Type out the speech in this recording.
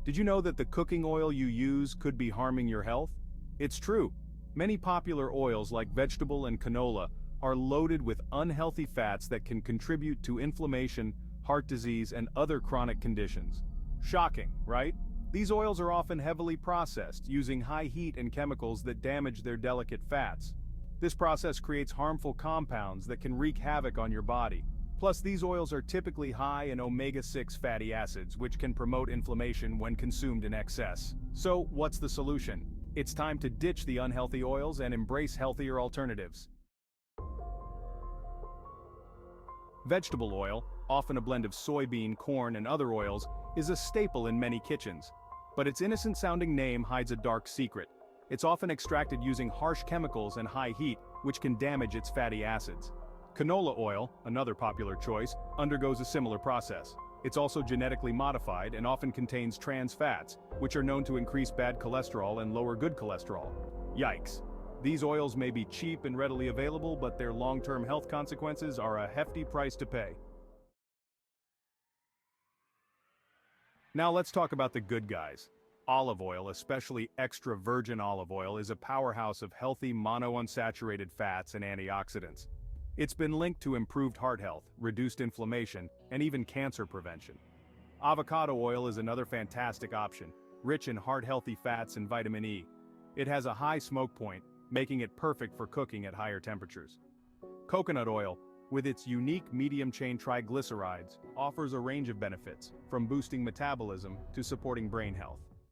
Did you know that the cooking oil you use could be harming your health? It's true. Many popular oils like vegetable and canola are loaded with unhealthy fats that can contribute to inflammation, heart disease, and other chronic conditions. Shocking, right? These oils are often heavily processed, using high heat and chemicals that damage their delicate fats. This process creates harmful compounds that can wreak havoc on your body. Plus, these oils are typically high in omega-6 fatty acids, which can promote inflammation when consumed in excess. So, what's the solution? It's time to ditch the unhealthy oils and embrace healthier alternatives. Vegetable oil, often a blend of soybean, corn, and other oils, is a staple in many kitchens. But its innocent-sounding name hides a dark secret. It's often extracted using harsh chemicals and high heat, which can damage its fatty acids. Canola oil, another popular choice, undergoes a similar process. It's also genetically modified and often contains trans fats, which are known to increase bad cholesterol and lower good cholesterol. Yikes. These oils may be cheap and readily available, but their long-term health consequences are a hefty price to pay. Now let's talk about the good guys. Olive oil, especially extra virgin olive oil, is a powerhouse of healthy monounsaturated fats and antioxidants. It's been linked to improved heart health, reduced inflammation, and even cancer prevention. Avocado oil is another fantastic option, rich in heart-healthy fats and vitamin E. It has a high smoke point, making it perfect for cooking at higher temperatures. Coconut oil, with its unique medium-chain triglycerides, offers a range of benefits, from boosting metabolism to supporting brain health.